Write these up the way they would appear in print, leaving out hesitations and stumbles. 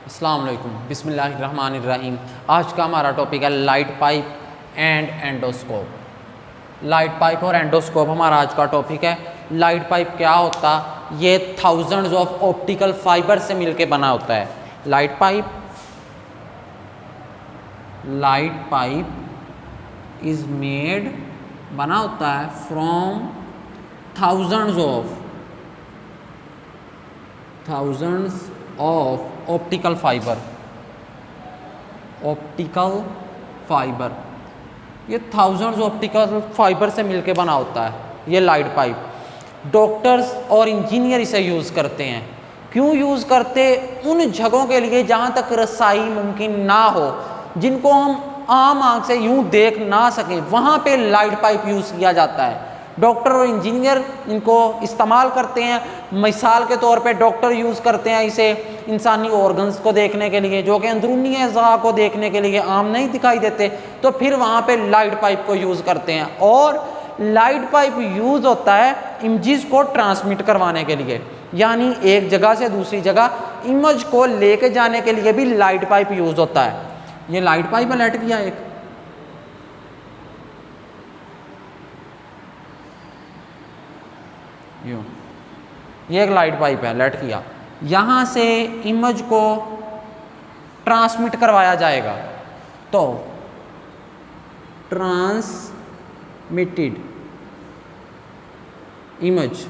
अस्सलाम वालेकुम, बिस्मिल्लाहिर्रहमानिर्रहीम। आज का हमारा टॉपिक है light pipe and endoscope. Light pipe और एंडोस्कोप हमारा आज का टॉपिक है। लाइट पाइप क्या होता? ये थाउजेंड्स ऑफ ऑप्टिकल फाइबर से मिलके बना होता है। लाइट पाइप इज मेड, बना होता है from thousands of optical fibre. ये थाउजेंड्स ऑप्टिकल फाइबर से मिलके बना होता है ये लाइट पाइप। डॉक्टर्स और इंजीनियर इसे यूज़ करते हैं। क्यों यूज़ करते? उन जगहों के लिए जहाँ तक रसाई मुमकिन ना हो, जिनको हम आम आँख से यूँ देख ना सकें, वहाँ पे लाइट पाइप यूज़ किया जाता है। डॉक्टर और इंजीनियर इनको इस्तेमाल करते हैं। मिसाल के तौर पे डॉक्टर यूज़ करते हैं इसे इंसानी ऑर्गन्स को देखने के लिए, जो कि अंदरूनी अज़ा को देखने के लिए आम नहीं दिखाई देते, तो फिर वहाँ पे लाइट पाइप को यूज़ करते हैं। और लाइट पाइप यूज़ होता है इमेजेस को ट्रांसमिट करवाने के लिए, यानी एक जगह से दूसरी जगह इमेज को लेके जाने के लिए भी लाइट पाइप यूज़ होता है। ये लाइट पाइप अलर्ट किया एक, ये एक लाइट पाइप है, लट किया। यहाँ से इमेज को ट्रांसमिट करवाया जाएगा, तो ट्रांसमिटेड इमेज,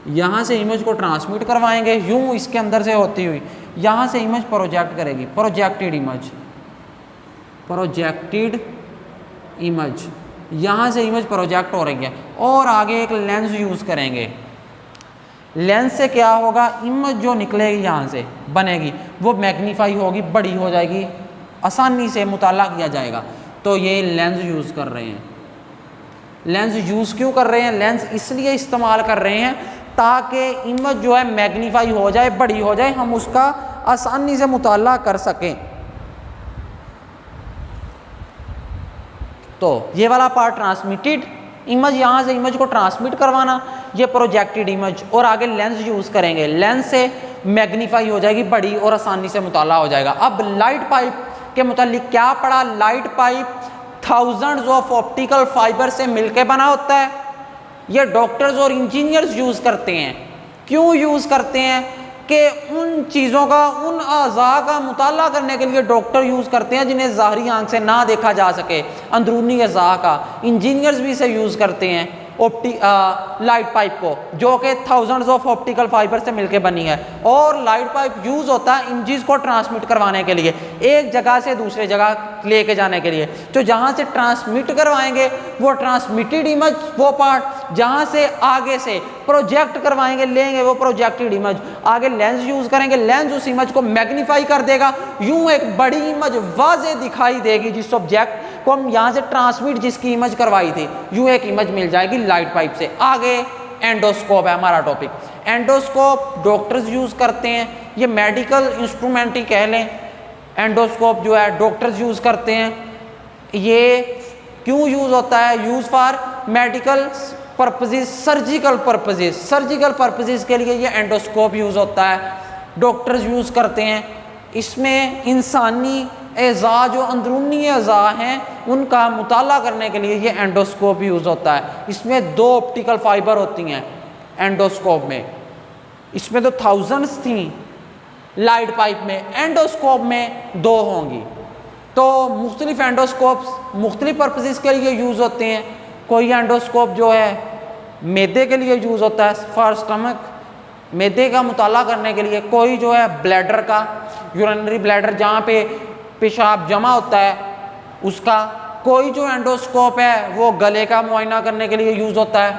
यहाँ से इमेज को ट्रांसमिट करवाएंगे यूँ इसके अंदर से होती हुई, यहाँ से इमेज प्रोजेक्ट करेगी, प्रोजेक्टेड इमेज, यहाँ से इमेज प्रोजेक्ट हो रही है। और आगे एक लेंस यूज़ करेंगे। लेंस से क्या होगा? इमेज जो निकलेगी यहाँ से बनेगी वो मैग्नीफाई होगी, बड़ी हो जाएगी, आसानी से मुताला किया जाएगा। तो ये लेंस यूज़ कर रहे हैं। लेंस यूज़ क्यों कर रहे हैं? लेंस इसलिए इस्तेमाल कर रहे हैं ताकि इमेज जो है मैग्नीफाई हो जाए, बड़ी हो जाए, हम उसका आसानी से मुताला कर सकें। तो ये वाला पार्ट ट्रांसमिटेड इमेज, यहाँ से इमेज को ट्रांसमिट करवाना, ये प्रोजेक्टेड इमेज। और आगे लेंस यूज़ करेंगे, लेंस से मैग्नीफाई हो जाएगी, बड़ी और आसानी से मुताला हो जाएगा। अब लाइट पाइप के मुतालिक क्या पड़ा? Light pipe thousands of optical fibre से मिलके बना होता है। ये डॉक्टर्स और इंजीनियर्स यूज़ करते हैं। क्यों यूज़ करते हैं? कि उन चीज़ों का, उन अज़ा का मुताला करने के लिए डॉक्टर यूज़ करते हैं जिन्हें ज़ाहरी आंख से ना देखा जा सके, अंदरूनी अज़ा का। इंजीनियर्स भी इसे यूज़ करते हैं लाइट पाइप को, जो कि थाउजेंड्स ऑफ ऑप्टिकल फाइबर से मिलके बनी है। और लाइट पाइप यूज़ होता है इमेजेस को ट्रांसमिट करवाने के लिए, एक जगह से दूसरे जगह लेके जाने के लिए। तो जहाँ से ट्रांसमिट करवाएंगे वो ट्रांसमिटेड इमेज, वो पार्ट जहाँ से आगे से प्रोजेक्ट करवाएंगे, लेंगे वो प्रोजेक्टेड इमेज। आगे लेंस यूज़ करेंगे, लेंस उस इमेज को मैग्नीफाई कर देगा, यूँ एक बड़ी इमेज वाज़े दिखाई देगी जिस ऑब्जेक्ट को हम यहाँ से ट्रांसमिट, जिसकी इमेज करवाई थी, यूँ एक इमेज मिल जाएगी लाइट पाइप से। आगे एंडोस्कोप है हमारा टॉपिक। एंडोस्कोप डॉक्टर्स यूज़ करते हैं, ये मेडिकल इंस्ट्रूमेंट ही कह लें। एंडोस्कोप जो है डॉक्टर्स यूज़ करते हैं। ये क्यों यूज़ होता है? Use for medical purposes, surgical purposes के लिए ये एंडोस्कोप यूज़ होता है, डॉक्टर्स यूज़ करते हैं। इसमें इंसानी अज़ा, जो अंदरूनी अज़ा हैं, उनका मुताला करने के लिए ये एंडोस्कोप यूज़ होता है। इसमें 2 ऑप्टिकल फाइबर होती हैं एंडोस्कोप में। इसमें तो थाउजेंड्स थी लाइट पाइप में, एंडोस्कोप में 2 होंगी। तो मुख्तलिफ एंडोस्कोप्स मुख्तलिफ पर्पजेस के लिए यूज़ होते हैं। कोई एंडोस्कोप जो है मैदे के लिए यूज़ होता है, फॉर स्टमक, मैदे का मुताला करने के लिए। कोई जो है ब्लैडर का, यूरिनरी ब्लैडर, जहाँ पे पेशाब जमा होता है उसका। कोई जो एंडोस्कोप है वो गले का मुआयना करने के लिए यूज़ होता है।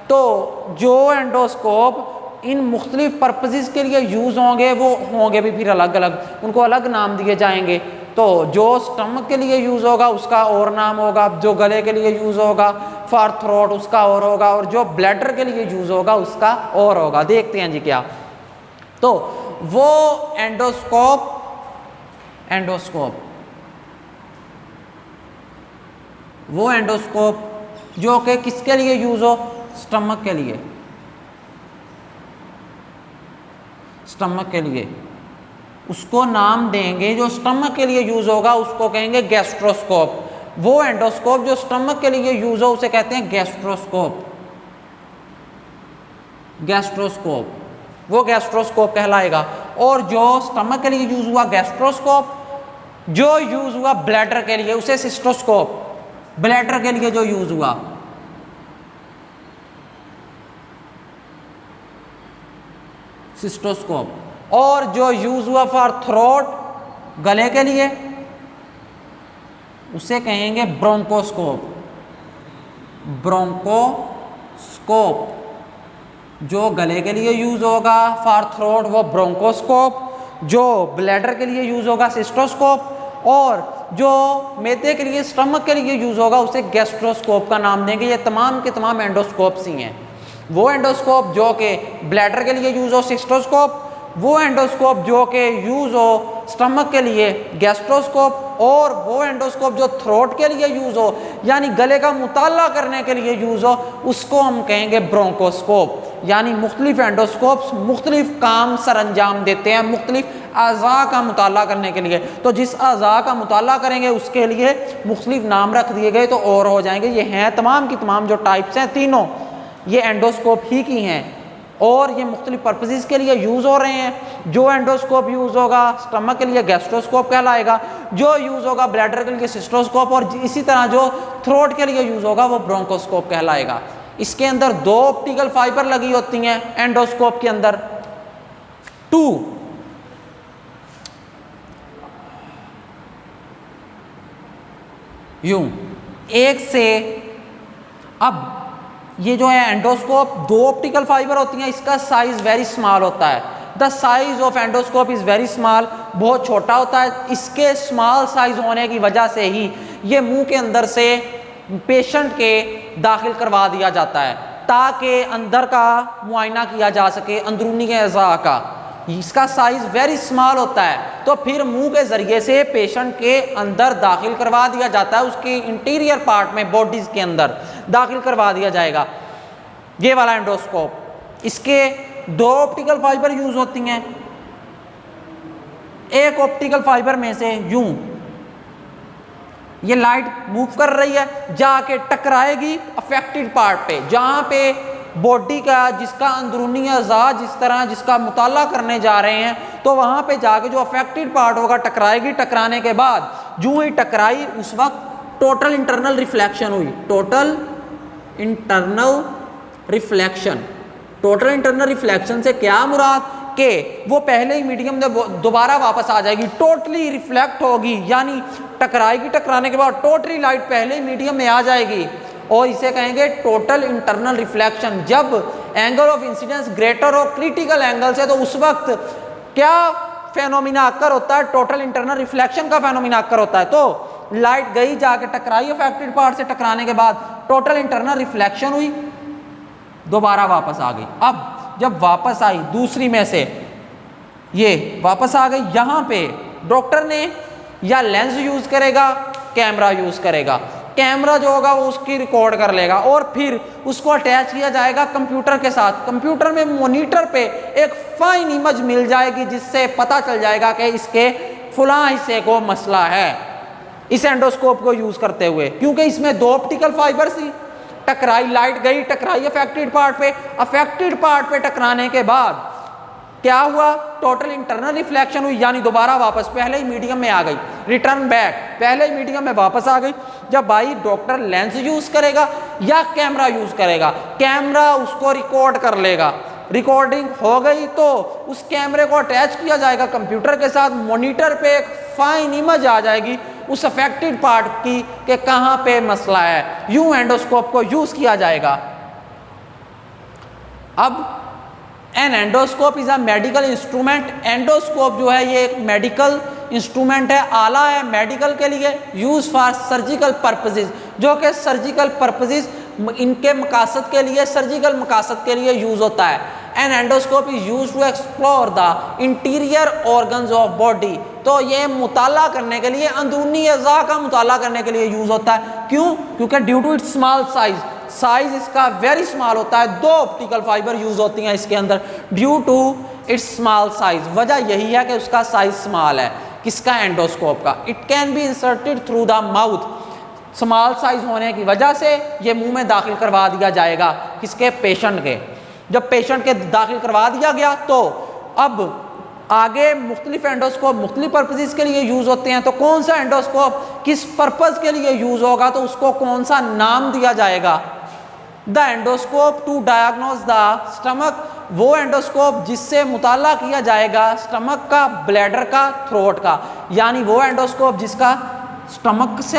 तो जो एंडोस्कोप इन मुख्तलिफ पर्पजेस के लिए यूज़ होंगे वो होंगे भी फिर अलग अलग, उनको अलग नाम दिए जाएंगे। तो जो स्टमक के लिए यूज़ होगा उसका और नाम होगा, जो गले के लिए यूज़ होगा फॉर थ्रोट उसका और होगा, और जो ब्लैडर के लिए यूज़ होगा उसका और होगा। देखते हैं जी क्या। तो वो एंडोस्कोप जो कि किसके लिए यूज़ हो? स्टमक के लिए। उसको नाम देंगे जो स्टमक के लिए यूज होगा उसको कहेंगे गैस्ट्रोस्कोप। वो एंडोस्कोप जो स्टमक के लिए यूज हो उसे कहते हैं गैस्ट्रोस्कोप। गैस्ट्रोस्कोप, वो गैस्ट्रोस्कोप कहलाएगा। और जो स्टमक के लिए यूज हुआ गैस्ट्रोस्कोप, जो यूज हुआ ब्लैडर के लिए उसे सिस्टोस्कोप। ब्लैडर के लिए जो यूज हुआ सिस्टोस्कोप, और जो यूज हुआ फॉर थ्रोट गले के लिए उसे कहेंगे ब्रोंकोस्कोप। ब्रोंकोस्कोप जो गले के लिए यूज होगा फॉर थ्रोट वो ब्रोंकोस्कोप, जो ब्लैडर के लिए यूज होगा सिस्टोस्कोप, और जो मैदे के लिए स्टमक के लिए यूज होगा उसे गैस्ट्रोस्कोप का नाम देंगे। ये तमाम के तमाम एंडोस्कोप्स ही हैं। वो एंडोस्कोप जो कि ब्लैडर के लिए यूज हो सिस्टोस्कोप, वो एंडोस्कोप जो कि यूज हो स्टमक के लिए गैस्ट्रोस्कोप, और वो एंडोस्कोप जो थ्रोट के लिए यूज हो यानी गले का मुताला करने के लिए यूज हो उसको हम कहेंगे ब्रोंकोस्कोप। यानी मुख्तलिफ एंडोस्कोप्स मुख्तलिफ काम सरअंजाम देते हैं मुख्तलिफ अज़ा का मुताला करने के लिए। तो जिस अज़ा का मुताला करेंगे उसके लिए मुख्तलिफ नाम रख दिए गए तो और हो जाएंगे। ये हैं तमाम की तमाम जो टाइप्स हैं तीनों ये एंडोस्कोप ही की हैं और ये मुख्तलिफ पर्पसेस के लिए यूज़ हो रहे हैं। जो एंडोस्कोप यूज़ होगा स्टमक के लिए गैस्ट्रोस्कोप कहलाएगा, जो यूज़ होगा ब्लैडर के लिए सिस्टोस्कोप, और इसी तरह जो थ्रोट के लिए यूज़ होगा वो ब्रोंकोस्कोप कहलाएगा। इसके अंदर 2 ऑप्टिकल फाइबर लगी होती हैं एंडोस्कोप के अंदर, 2। यूं एक से, अब ये जो है एंडोस्कोप 2 ऑप्टिकल फाइबर होती हैं, इसका साइज वेरी स्मॉल होता है। The size of endoscope is very small, बहुत छोटा होता है। इसके स्मॉल साइज होने की वजह से ही ये मुंह के अंदर से पेशेंट के दाखिल करवा दिया जाता है ताकि अंदर का मुआयना किया जा सके अंदरूनी के अज़ा का। इसका साइज वेरी स्मॉल होता है तो फिर मुंह के ज़रिए से पेशेंट के अंदर दाखिल करवा दिया जाता है, उसके इंटीरियर पार्ट में बॉडीज़ के अंदर दाखिल करवा दिया जाएगा ये वाला एंडोस्कोप। इसके 2 ऑप्टिकल फाइबर यूज़ होती हैं। एक ऑप्टिकल फाइबर में से यूं ये लाइट मूव कर रही है जाके टकराएगी अफेक्टेड पार्ट पे, जहाँ पे बॉडी का जिसका अंदरूनी अज़ा जिस तरह जिसका मुताला करने जा रहे हैं तो वहाँ पे जाके जो अफेक्टेड पार्ट होगा टकराएगी। टकराने के बाद जो ही टकराई उस वक्त टोटल इंटरनल रिफ्लेक्शन हुई। Total internal reflection, total internal reflection से क्या मुराद के वो पहले ही मीडियम में दोबारा वापस आ जाएगी, टोटली रिफ्लेक्ट होगी यानी टकराएगी। टकराने के बाद टोटली लाइट पहले ही मीडियम में आ जाएगी और इसे कहेंगे टोटल इंटरनल रिफ्लेक्शन। जब एंगल ऑफ इंसिडेंस ग्रेटर हो क्रिटिकल एंगल से तो उस वक्त क्या फेनोमिना अक्कर होता है, टोटल इंटरनल रिफ्लेक्शन का फेनोमिना अक्कर होता है। तो लाइट गई जाके टकराई अफेक्टेड पार्ट से, टकराने के बाद टोटल इंटरनल रिफ्लेक्शन हुई, दोबारा वापस आ गई। अब जब वापस आई दूसरी में से ये वापस आ गई, यहाँ पे डॉक्टर ने या लेंस यूज करेगा कैमरा यूज करेगा। कैमरा जो होगा वो उसकी रिकॉर्ड कर लेगा और फिर उसको अटैच किया जाएगा कंप्यूटर के साथ। कंप्यूटर में मॉनिटर पे एक फाइन इमेज मिल जाएगी जिससे पता चल जाएगा कि इसके फलां हिस्से को मसला है इस एंडोस्कोप को यूज करते हुए, क्योंकि इसमें 2 ऑप्टिकल फाइबर थी। टकराई, लाइट गई, टकराई अफेक्टेड पार्ट पे, अफेक्टेड पार्ट पे टकराने के बाद क्या हुआ, टोटल इंटरनल रिफ्लेक्शन हुई यानी दोबारा वापस पहले ही मीडियम में आ गई, रिटर्न बैक, पहले ही मीडियम में वापस आ गई। जब भाई डॉक्टर लेंस यूज करेगा या कैमरा यूज करेगा, कैमरा उसको रिकॉर्ड कर लेगा, रिकॉर्डिंग हो गई तो उस कैमरे को अटैच किया जाएगा कंप्यूटर के साथ। मॉनिटर पे एक फाइन इमेज आ जाएगी उस अफेक्टेड पार्ट की कि कहाँ पे मसला है। यूं एंडोस्कोप को यूज किया जाएगा। अब an endoscope is a medical instrument. Endoscope जो है ये एक मेडिकल इंस्ट्रूमेंट है, आला है मेडिकल के लिए, यूज फॉर सर्जिकल पर्पसेस, जो कि सर्जिकल पर्पसेस इनके मकासद के लिए, सर्जिकल मकासद के लिए यूज होता है। An endoscope is use to explore the interior organs of body. तो ये मुताला करने के लिए, अंदरूनी अज़ा का मुताला करने के लिए यूज होता है। क्यों? क्योंकि due to its small size, size इसका वेरी स्मॉल होता है। 2 ऑप्टिकल फाइबर यूज होती हैं इसके अंदर। Due to its small size, वजह यही है कि उसका साइज स्मॉल है, किसका, एंडोस्कोप का। It can be inserted through the mouth, small size होने की वजह से ये मुंह में दाखिल करवा दिया जाएगा, किसके, पेशेंट के। जब पेशेंट के दाखिल करवा दिया गया तो अब आगे मुख्तलिफ एंडोस्कोप मुख्तलिफ पर्पजेस के लिए यूज़ होते हैं, तो कौन सा एंडोस्कोप किस पर्पज़ के लिए यूज़ होगा, तो उसको कौन सा नाम दिया जाएगा। The endoscope to diagnose the stomach, वो एंडोस्कोप जिससे मुताला किया जाएगा स्टमक का, ब्लैडर का, थ्रोट का, यानी वो एंडोस्कोप जिसका स्टमक से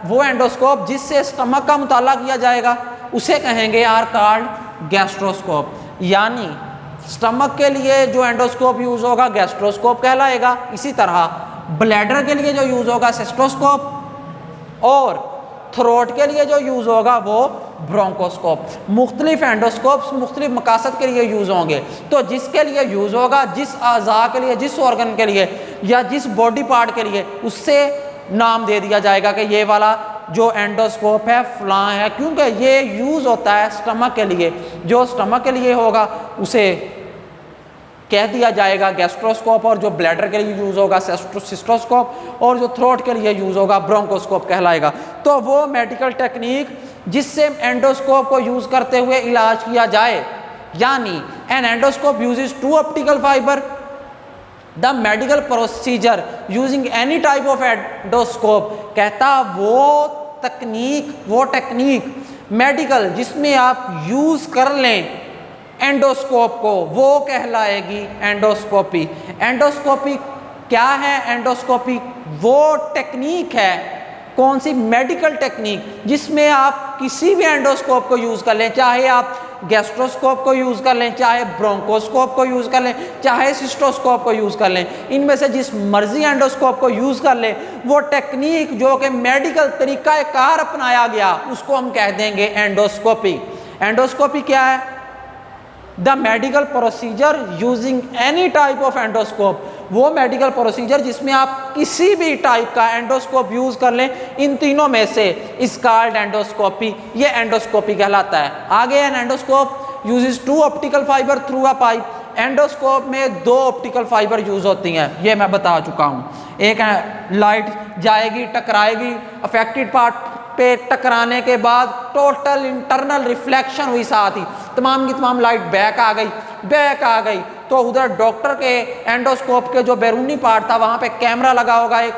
वो एंडोस्कोप जिससे स्टमक का मुताला किया जाएगा उसे कहेंगे आर कॉल्ड गैस्ट्रोस्कोप। यानी स्टमक के लिए जो एंडोस्कोप यूज़ होगा गैस्ट्रोस्कोप कहलाएगा, इसी तरह ब्लैडर के लिए जो यूज़ होगा सिस्टोस्कोप, और थ्रोट के लिए जो यूज़ होगा वो ब्रोंकोस्कोप। मुख्तलिफ एंडोस्कोप्स मुख्तलिफ मकासद के लिए यूज़ होंगे, तो जिसके लिए यूज़ होगा, जिस अज़ा के लिए, जिस ऑर्गन के लिए या जिस बॉडी पार्ट के लिए, उससे नाम दे दिया जाएगा कि ये वाला जो एंडोस्कोप है फलां है, क्योंकि ये यूज़ होता है स्टमक के लिए। जो स्टमक के लिए होगा उसे कह दिया जाएगा गैस्ट्रोस्कोप, और जो ब्लैडर के लिए यूज़ होगा सिस्टोस्कोप, और जो थ्रोट के लिए यूज़ होगा ब्रोंकोस्कोप कहलाएगा। तो वो मेडिकल टेक्निक जिससे एंडोस्कोप को यूज़ करते हुए इलाज किया जाए, यानी an endoscope uses to optical fibre, the medical procedure using any type of endoscope, कहता वो टेक्निक मेडिकल जिसमें आप यूज़ कर लें एंडोस्कोप को, वो कहलाएगी एंडोस्कोपी। एंडोस्कोपी क्या है? एंडोस्कोपी वो टेक्निक है, कौन सी, मेडिकल टेक्निक जिसमें आप किसी भी एंडोस्कोप को यूज़ कर लें, चाहे आप गैस्ट्रोस्कोप को यूज़ कर लें, चाहे ब्रोंकोस्कोप को यूज़ कर लें, चाहे सिस्टोस्कोप को यूज़ कर लें, इनमें से जिस मर्जी एंडोस्कोप को यूज़ कर लें, वो टेक्निक जो कि मेडिकल तरीक़ाकार अपनाया गया उसको हम कह देंगे एंडोस्कोपी। एंडोस्कोपी क्या है? The medical procedure using any type of endoscope, वो मेडिकल प्रोसीजर जिसमें आप किसी भी टाइप का एंडोस्कोप यूज़ कर लें, इन तीनों में से इस कॉल्ड एंडोस्कोपी, ये एंडोस्कोपी कहलाता है। आगे an endoscope uses to optical fibre through a pipe, endoscope में दो ऑप्टिकल फाइबर यूज़ होती हैं, ये मैं बता चुका हूँ। एक लाइट जाएगी, टकराएगी, अफेक्टेड पार्ट पे टकराने के बाद टोटल इंटरनल रिफ्लेक्शन हुई, साथ ही तमाम की तमाम लाइट बैक आ गई, तो उधर डॉक्टर के एंडोस्कोप के जो बैरूनी पार्ट था वहाँ पे कैमरा लगा होगा एक,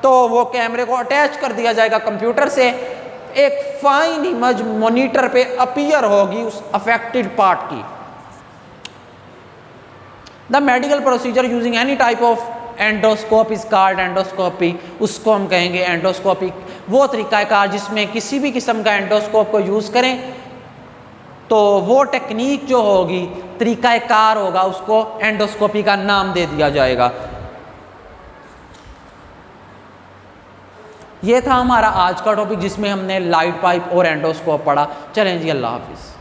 तो वो कैमरे को अटैच कर दिया जाएगा कंप्यूटर से, एक फाइन इमेज मॉनिटर पे अपीयर होगी उस अफेक्टेड पार्ट की। The medical procedure using any type of endoscope is called endoscopy, उसको हम कहेंगे एंडोस्कोपी। वो तरीक़ाकार जिसमें किसी भी किस्म का एंडोस्कोप को यूज़ करें, तो वो टेक्निक जो होगी, तरीक़ाकार होगा, उसको एंडोस्कोपी का नाम दे दिया जाएगा। ये था हमारा आज का टॉपिक जिसमें हमने लाइट पाइप और एंडोस्कोप पढ़ा। चलें जी, अल्लाह हाफिज़।